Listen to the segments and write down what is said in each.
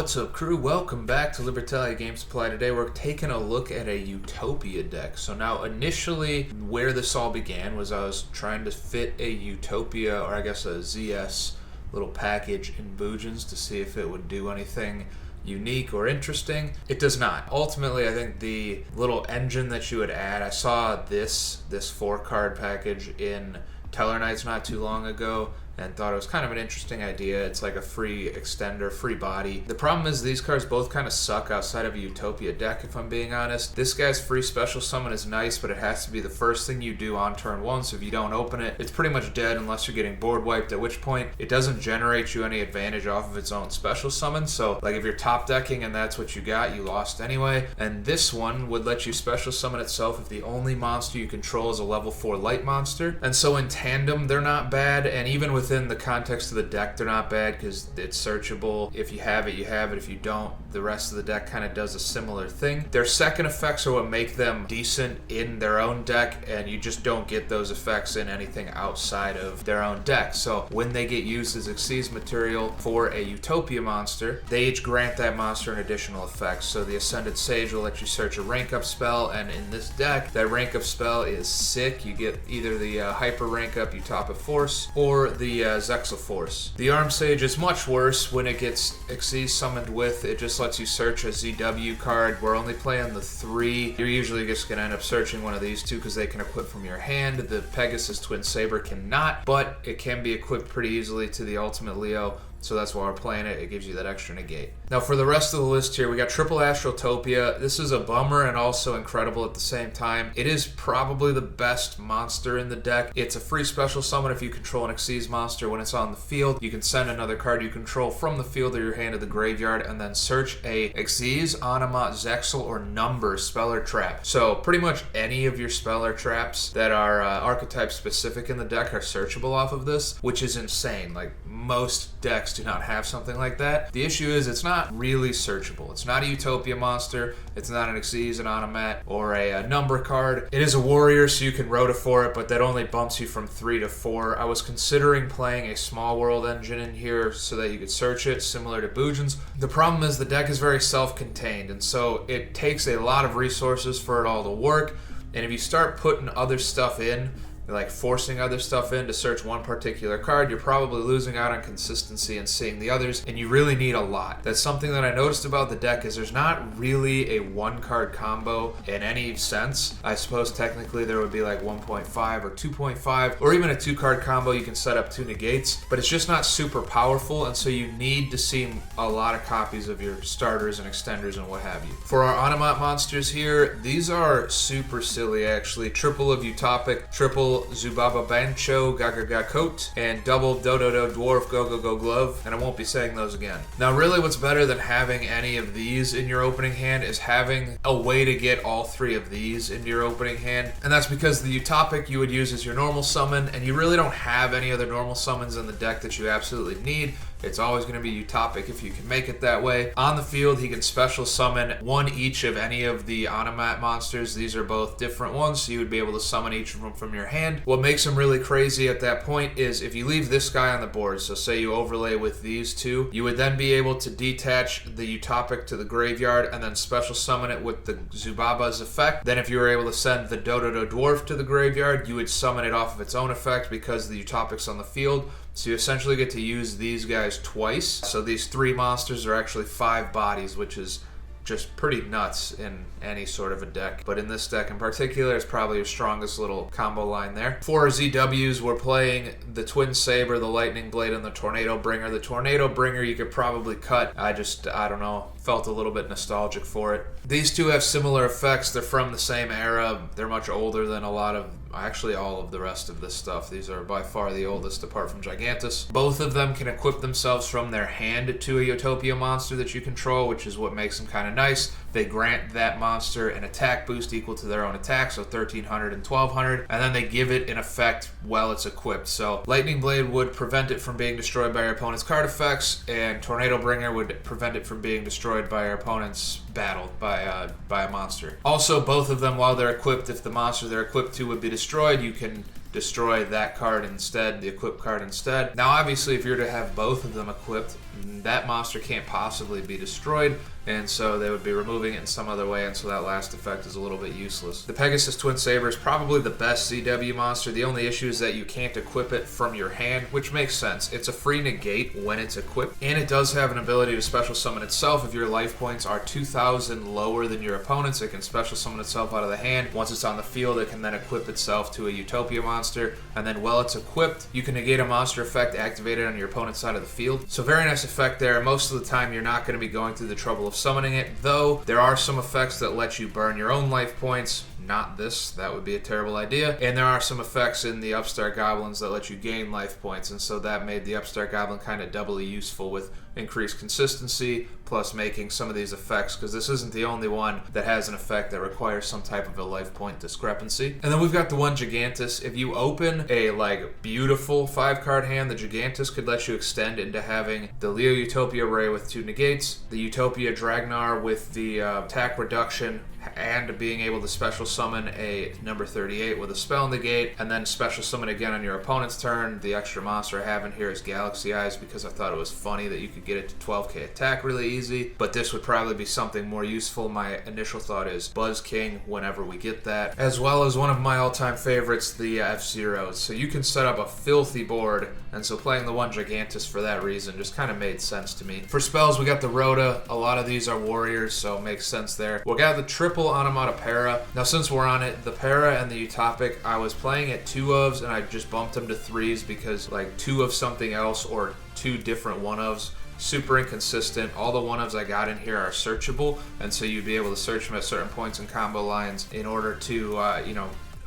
What's up, crew? Welcome back to Libertalia Game Supply. Today we're taking a look at a Utopia deck. So now initially where this all began was I was trying to fit a Utopia, or I guess a ZS little package in Boojins to see if it would do anything unique or interesting. It does not. Ultimately, I think the little engine that you would add, I saw this 4-card package in Teller Knights not too long ago and thought it was kind of an interesting idea. It's like a free extender, free body. The problem is these cards both kind of suck outside of a Utopia deck, if I'm being honest. This guy's free special summon is nice, but it has to be the first thing you do on turn 1, so if you don't open it, it's pretty much dead unless you're getting board wiped, at which point it doesn't generate you any advantage off of its own special summon. So like if you're top decking and that's what you got, you lost anyway. And this one would let you special summon itself if the only monster you control is a level 4 light monster. And so in tandem, they're not bad, and even within the context of the deck, they're not bad because it's searchable. If you have it, you have it. If you don't, the rest of the deck kind of does a similar thing. Their second effects are what make them decent in their own deck, and you just don't get those effects in anything outside of their own deck. So when they get used as Xyz material for a Utopia monster, they each grant that monster an additional effect. So the Ascended Sage will let you search a rank up spell, and in this deck, that rank up spell is sick. You get either the Hyper rank up, Utopic Force, or the Zexal Force. The Arm Sage is much worse when it gets Xyz summoned with. It just lets you search a ZW card. We're only playing the 3. You're usually just going to end up searching one of these two because they can equip from your hand. The Pegasus Twin Saber cannot, but it can be equipped pretty easily to the Ultimate Leo. So that's why we're playing it. It gives you that extra negate. Now for the rest of the list here, we got triple Astral Utopia. This is a bummer and also incredible at the same time. It is probably the best monster in the deck. It's a free special summon if you control an Xyz monster. When it's on the field, you can send another card you control from the field or your hand to the graveyard and then search a Xyz, automat, Zexal, or number spell or trap. So pretty much any of your spell or traps that are archetype specific in the deck are searchable off of this, which is insane. Like most decks do not have something like that. The issue is it's not really searchable. It's not a Utopia monster. It's not an Xyz, an automat, or a number card. It is a warrior, so you can rota for it, but that only bumps you from 3 to 4. I was considering playing a small world engine in here so that you could search it, similar to Boojins. The problem is the deck is very self-contained, and so it takes a lot of resources for it all to work, and if you start putting other stuff in, like forcing other stuff in to search one particular card, you're probably losing out on consistency and seeing the others, and you really need a lot. That's something that I noticed about the deck is there's not really a 1-card combo in any sense. I suppose technically there would be like 1.5 or 2.5, or even a 2-card combo you can set up 2 negates, but it's just not super powerful, and so you need to see a lot of copies of your starters and extenders and what have you. For our automat monsters here, these are super silly actually. Triple of Utopic, triple Zubaba Bancho, Gaga Coat, and double Dododo Dwarf, Go Go Go Glove, and I won't be saying those again. Now really what's better than having any of these in your opening hand is having a way to get all 3 of these into your opening hand, and that's because the Utopic you would use as your normal summon, and you really don't have any other normal summons in the deck that you absolutely need. It's always going to be Utopic if you can make it that way. On the field, he can special summon 1 each of any of the automat monsters. These are both different ones, so you would be able to summon each of them from your hand. What makes him really crazy at that point is if you leave this guy on the board, so say you overlay with these 2, you would then be able to detach the Utopic to the graveyard and then special summon it with the Zubaba's effect. Then if you were able to send the Dododo Dwarf to the graveyard, you would summon it off of its own effect because the Utopic's on the field. So you essentially get to use these guys twice. So these 3 monsters are actually 5 bodies, which is just pretty nuts in any sort of a deck. But in this deck in particular, it's probably your strongest little combo line there. For our ZWs, we're playing the Twin Saber, the Lightning Blade, and the Tornado Bringer. The Tornado Bringer you could probably cut. I don't know, felt a little bit nostalgic for it. These 2 have similar effects. They're from the same era. They're much older than a lot of, actually all of the rest of this stuff. These are by far the oldest apart from Gigantis. Both of them can equip themselves from their hand to a Utopia monster that you control, which is what makes them kind of nice. They grant that monster an attack boost equal to their own attack, so 1300 and 1200, and then they give it an effect while it's equipped. So Lightning Blade would prevent it from being destroyed by your opponent's card effects, and Tornado Bringer would prevent it from being destroyed by your opponent's battle by a monster. Also, both of them, while they're equipped, if the monster they're equipped to would be destroyed, you can destroy that card instead, the equipped card instead. Now obviously if you're to have both of them equipped, that monster can't possibly be destroyed, and so they would be removing it in some other way, and so that last effect is a little bit useless. The Pegasus Twin Saber is probably the best CW monster. The only issue is that you can't equip it from your hand, which makes sense. It's a free negate when it's equipped, and it does have an ability to special summon itself. If your life points are 2,000 lower than your opponent's, it can special summon itself out of the hand. Once it's on the field, it can then equip itself to a Utopia monster, and then while it's equipped, you can negate a monster effect activated on your opponent's side of the field. So very nice effect there. Most of the time you're not going to be going through the trouble of summoning it, though there are some effects that let you burn your own life points. Not this, that would be a terrible idea. And there are some effects in the Upstart Goblins that let you gain life points, and so that made the Upstart Goblin kind of doubly useful with increased consistency, plus making some of these effects, because this isn't the only one that has an effect that requires some type of a life point discrepancy. And then we've got the one Gigantis. If you open a beautiful 5-card hand, the Gigantis could let you extend into having the Leo Utopia Ray with 2 negates, the Utopia Dragnar with the attack reduction, and being able to special summon a number 38 with a spell negate, and then special summon again on your opponent's turn. The extra monster I have in here is Galaxy Eyes, because I thought it was funny that you could get it to 12k attack really easy, but this would probably be something more useful. My initial thought is Buzz King whenever we get that, as well as one of my all-time favorites, the F-Zeros. So you can set up a filthy board, and so playing the one Gigantis for that reason just kind of made sense to me. For spells, we got the Rhoda. A lot of these are warriors, so it makes sense there. We got the triple Automata Para. Now since we're on it, the Para and the Utopic, I was playing at 2-ofs, and I just bumped them to 3s because 2 of something else or 2 different 1-ofs, super inconsistent. All the 1-ofs I got in here are searchable, and so you'd be able to search them at certain points in combo lines in order to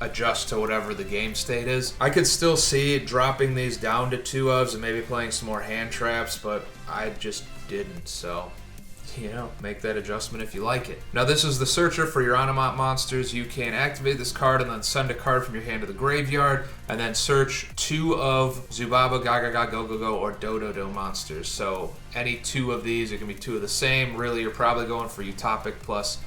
adjust to whatever the game state is. I could still see dropping these down to 2-ofs and maybe playing some more hand traps, but I just didn't, so make that adjustment if you like it. Now this is the searcher for your automat monsters. You can activate this card and then send a card from your hand to the graveyard, and then search 2 of Zubaba, Gagaga, Go-Go-Go, or Dododo monsters. So any 2 of these, it can be 2 of the same. Really, you're probably going for Utopic plus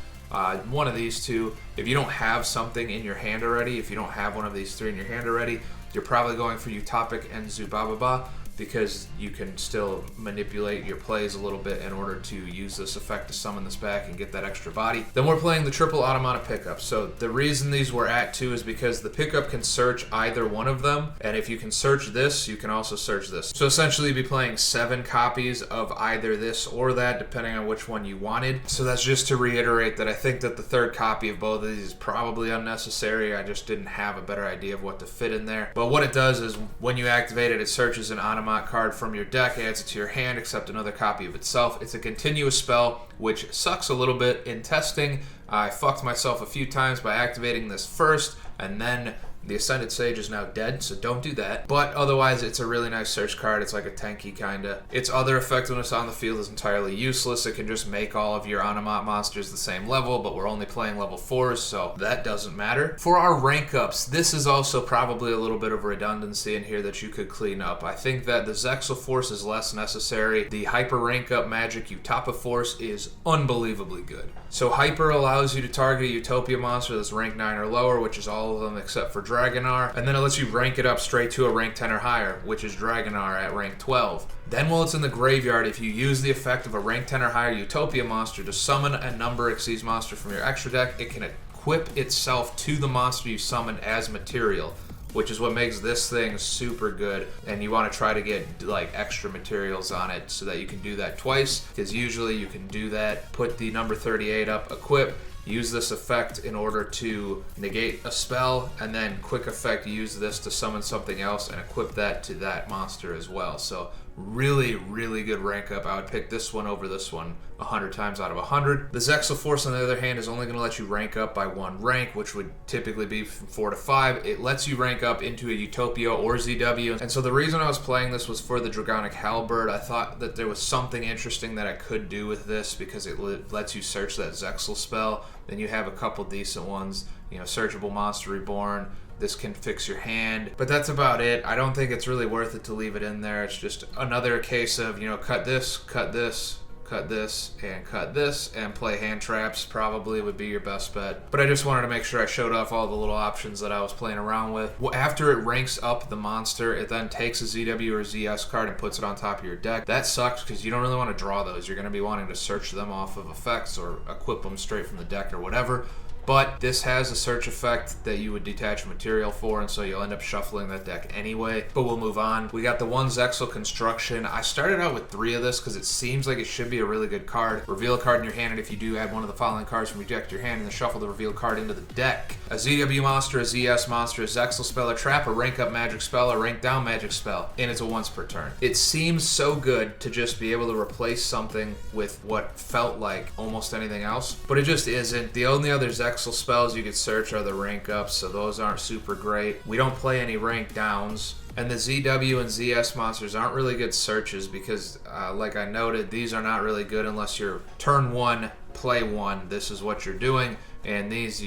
one of these 2. If you don't have something in your hand already, if you don't have one of these 3 in your hand already, you're probably going for Utopic and Zubaba, because you can still manipulate your plays a little bit in order to use this effect to summon this back and get that extra body. Then we're playing the triple Automata pickup. So the reason these were at 2 is because the pickup can search either one of them, and if you can search this, you can also search this. So essentially you'd be playing 7 copies of either this or that, depending on which one you wanted. So that's just to reiterate that I think that the 3rd copy of both of these is probably unnecessary. I just didn't have a better idea of what to fit in there. But what it does is when you activate it, it searches an Automat card from your deck, adds it to your hand, except another copy of itself. It's a continuous spell, which sucks a little bit in testing. I fucked myself a few times by activating this first, and then the Ascended Sage is now dead, so don't do that. But otherwise, it's a really nice search card. It's like a tanky kinda. Its other effectiveness on the field is entirely useless. It can just make all of your Automat monsters the same level, but we're only playing level 4s, so that doesn't matter. For our rank ups, this is also probably a little bit of redundancy in here that you could clean up. I think that the Zexal Force is less necessary. The Hyper rank up magic Utopia Force is unbelievably good. So Hyper allows you to target a Utopia monster that's rank 9 or lower, which is all of them except for Dragonar, and then it lets you rank it up straight to a rank 10 or higher, which is Dragonar at rank 12. Then while it's in the graveyard, if you use the effect of a rank 10 or higher Utopia monster to summon a number exceeds monster from your extra deck, it can equip itself to the monster you summoned as material, which is what makes this thing super good. And you want to try to get extra materials on it so that you can do that twice, because usually you can do that, put the number 38 up, equip, use this effect in order to negate a spell, and then quick effect use this to summon something else and equip that to that monster as well. So really, really good rank up. I would pick this one over this one 100 times out of 100. The Zexal Force, on the other hand, is only going to let you rank up by 1 rank, which would typically be from 4 to 5. It lets you rank up into a Utopia or ZW. And so the reason I was playing this was for the Dragonic Halberd. I thought that there was something interesting that I could do with this because it lets you search that Zexal spell. Then you have a couple decent ones, Searchable Monster Reborn. This can fix your hand, but that's about it. I don't think it's really worth it to leave it in there. It's just another case of, cut this, cut this, and play hand traps probably would be your best bet. But I just wanted to make sure I showed off all the little options that I was playing around with. Well, after it ranks up the monster, it then takes a ZW or ZS card and puts it on top of your deck. That sucks because you don't really want to draw those. You're going to be wanting to search them off of effects or equip them straight from the deck or whatever. But this has a search effect that you would detach material for, and so you'll end up shuffling that deck anyway. But we'll move on. We got the one Zexal Construction. I started out with 3 of this because it seems like it should be a really good card. Reveal a card in your hand, and if you do, add one of the following cards from your deck to your hand, and then shuffle the revealed card into the deck. A ZW monster, a ZS monster, a Zexal spell, a trap, a rank up magic spell, a rank down magic spell, and it's a once per turn. It seems so good to just be able to replace something with what felt like almost anything else, but it just isn't. The only other Zexal spells you could search are the rank ups, so those aren't super great. We don't play any rank downs. And the ZW and ZS monsters aren't really good searches because, like I noted, these are not really good unless you're turn 1, play 1. This is what you're doing. And these,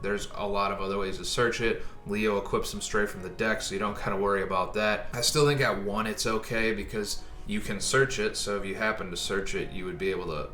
there's a lot of other ways to search it. Leo equips them straight from the deck, so you don't kind of worry about that. I still think at 1 it's okay because you can search it, so if you happen to search it, you would be able to,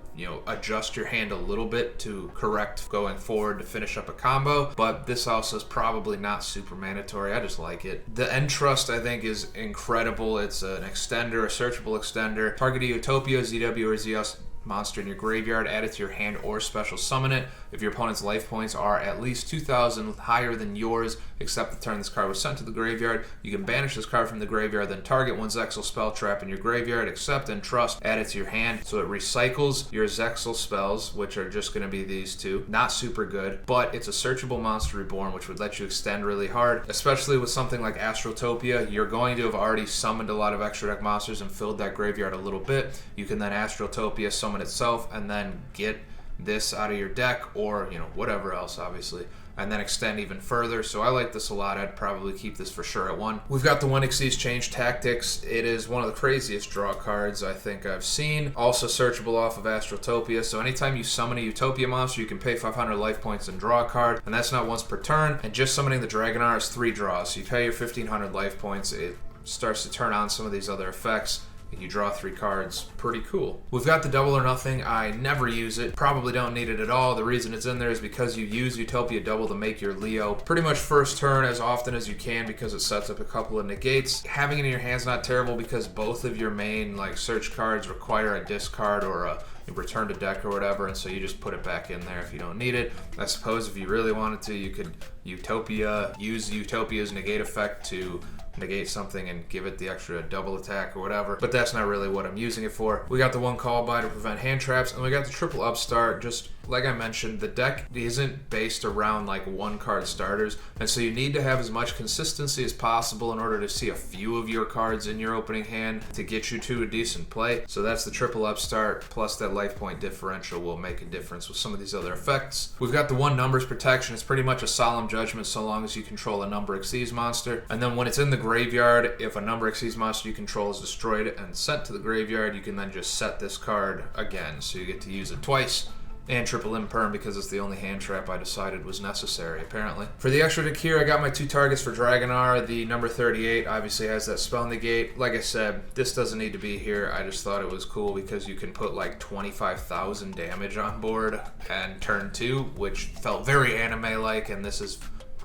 adjust your hand a little bit to correct going forward to finish up a combo, but this also is probably not super mandatory. I just like it. The Entrust, I think, is incredible. It's an extender, a searchable extender. Target a Utopia, ZW, or ZS monster in your graveyard, add it to your hand or special summon it. If your opponent's life points are at least 2,000 higher than yours, except the turn this card was sent to the graveyard, you can banish this card from the graveyard, then target one Zexal spell trap in your graveyard, accept and trust, add it to your hand. So it recycles your Zexal spells, which are just going to be these 2. Not super good, but it's a searchable monster reborn, which would let you extend really hard, especially with something like Utopia. You're going to have already summoned a lot of extra deck monsters and filled that graveyard a little bit. You can then Utopia summon itself and then get this out of your deck or whatever else, obviously, and then extend even further. So I like this a lot. I'd probably keep this for sure at 1. We've got the One Xyz Change Tactics. It is one of the craziest draw cards I think I've seen. Also searchable off of Utopia. So anytime you summon a Utopia monster, you can pay 500 life points and draw a card, and that's not once per turn. And just summoning the Dragonar is 3 draws. So you pay your 1,500 life points. It starts to turn on some of these other effects. You draw 3 cards. Pretty cool. We've got the Double or Nothing. I never use it. Probably don't need it at all. The reason it's in there is because you use Utopia Double to make your Leo pretty much first turn as often as you can because it sets up a couple of negates. Having it in your hand's not terrible because both of your main search cards require a discard or a return to deck or whatever, and so you just put it back in there if you don't need it. I suppose if you really wanted to, you could use Utopia's negate effect to negate something and give it the extra double attack or whatever, but that's not really what I'm using it for. We got the one call by to prevent hand traps, and we got the triple upstart. Just like I mentioned, the deck isn't based around 1 card starters, and so you need to have as much consistency as possible in order to see a few of your cards in your opening hand to get you to a decent play. So that's the triple upstart, plus that life point differential will make a difference with some of these other effects. We've got the one numbers protection. It's pretty much a solemn judgment so long as you control a number Xyz monster, and then when it's in the graveyard, if a number Xyz monster you control is destroyed and sent to the graveyard, you can then just set this card again, so you get to use it twice. And triple imperm because it's the only hand trap I decided was necessary, apparently. For the extra deck here, I got my 2 targets for Dragonar. The number 38 obviously has that spell negate. Like I said, this doesn't need to be here. I just thought it was cool because you can put 25,000 damage on board and turn 2, which felt very anime-like, and this is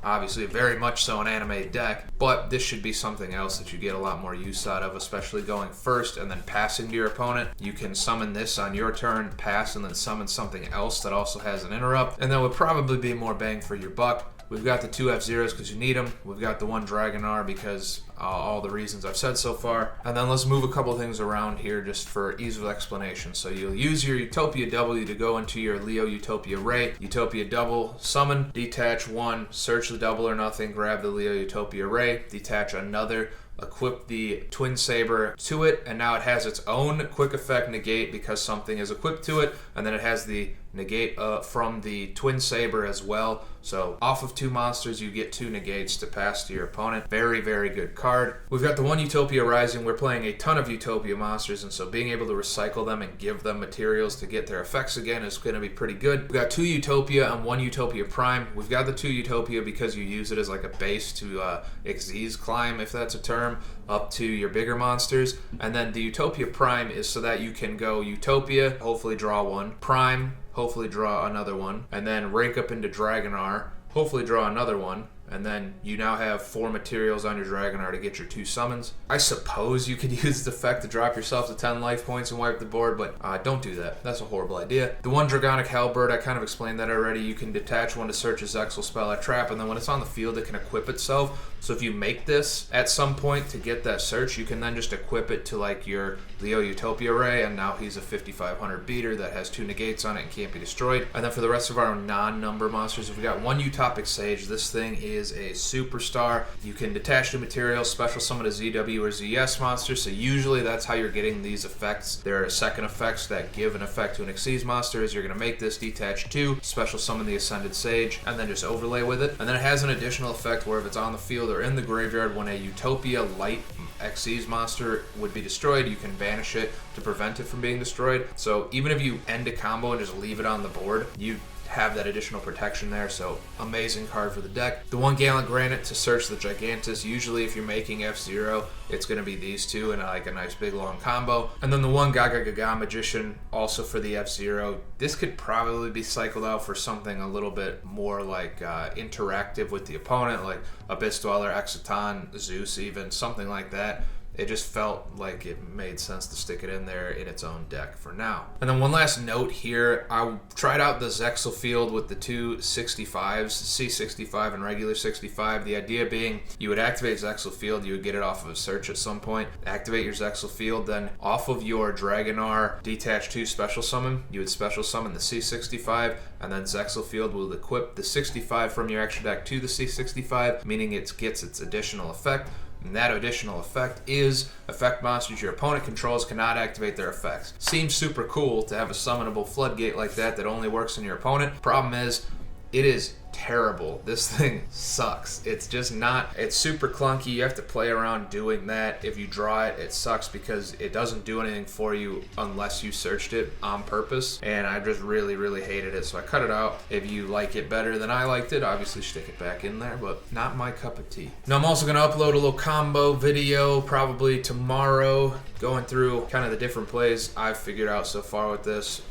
obviously very much so an anime deck, but this should be something else that you get a lot more use out of, especially going first and then passing to your opponent. You can summon this on your turn, pass, and then summon something else that also has an interrupt, and that would probably be more bang for your buck. We've got the 2 F-Zeros because you need them. We've got the 1 Dragonar because all the reasons I've said so far. And then let's move a couple things around here just for ease of explanation. So you'll use your Utopia W to go into your Leo Utopia Ray. Utopia Double, summon, detach 1, search the Double or Nothing, grab the Leo Utopia Ray, detach another, equip the Twin Saber to it, and now it has its own quick effect negate because something is equipped to it, and then it has the negate from the Twin Saber as well. So off of 2 monsters, you get 2 negates to pass to your opponent. Very, very good card. We've got the 1 Utopia Rising. We're playing a ton of Utopia monsters, and so being able to recycle them and give them materials to get their effects again is going to be pretty good. We've got 2 Utopia and 1 Utopia Prime. We've got the 2 Utopia because you use it as like a base to Xyz climb, if that's a term, up to your bigger monsters. And then the Utopia Prime is so that you can go Utopia, hopefully draw 1, Prime, hopefully draw another one, and then rank up into Dragonar, hopefully draw another one, and then you now have 4 materials on your Dragonar to get your 2 summons. I suppose you could use the effect to drop yourself to 10 life points and wipe the board, but don't do that. That's a horrible idea. The 1 Dragonic Halberd, I kind of explained that already. You can detach 1 to search a Zexal spell at trap, and then when it's on the field, it can equip itself. So if you make this at some point to get that search, you can then just equip it to like your Leo Utopia Ray, and now he's a 5500 beater that has 2 negates on it and can't be destroyed. And then for the rest of our non-number monsters, we've got 1 Utopic Sage. This thing is a superstar. You can detach the material, special summon a ZW or ZS monster, so usually that's how you're getting these effects. There are second effects that give an effect to an Xyz monster. Is you're going to make this detach 2, special summon the Ascended Sage, and then just overlay with it. And then it has an additional effect where if it's on the field or in the graveyard, when a Utopia light Xyz monster would be destroyed, you can banish it to prevent it from being destroyed. So even if you end a combo and just leave it on the board, you have that additional protection there. So amazing card for the deck. The 1 Gallant Granite to search the Gigantis. Usually if you're making F-Zero, it's going to be these 2 in like a nice big long combo. And then the 1 Gaga Gaga Magician also for the F-Zero. This could probably be cycled out for something a little bit more like interactive with the opponent, like Abyss Dweller, Exciton, Zeus even, something like that. It just felt like it made sense to stick it in there in its own deck for now. And then one last note here, I tried out the Zexal field with the 2 65s, C65 and regular 65. The idea being you would activate Zexal field, you would get it off of a search at some point, activate your Zexal field, then off of your Dragonar detach 2 special summon, you would special summon the C65, and then Zexal field will equip the 65 from your extra deck to the C65, meaning it gets its additional effect. And that additional effect is effect monsters your opponent controls cannot activate their effects. Seems super cool to have a summonable floodgate like that that only works on your opponent. Problem is, it is terrible. This thing sucks. It's just not, it's super clunky. You have to play around doing that. If you draw it, it sucks because it doesn't do anything for you unless you searched it on purpose. And I just really, really hated it. So I cut it out. If you like it better than I liked it, obviously stick it back in there, but not my cup of tea. Now I'm also going to upload a little combo video probably tomorrow, going through kind of the different plays I've figured out so far with this.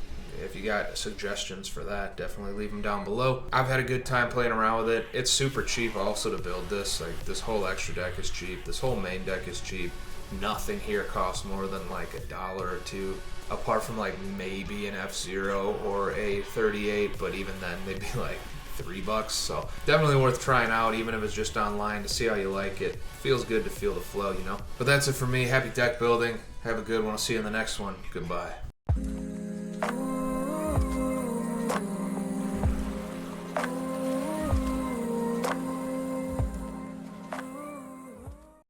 If you got suggestions for that, definitely leave them down below. I've had a good time playing around with it. It's super cheap also to build this. Like, this whole extra deck is cheap. This whole main deck is cheap. Nothing here costs more than like $1 or $2, apart from like maybe an F-Zero or a 38, but even then they'd be like $3. So definitely worth trying out, even if it's just online, to see how you like it. Feels good to feel the flow, you know? But that's it for me. Happy deck building. Have a good one. I'll see you in the next one. Goodbye. Oh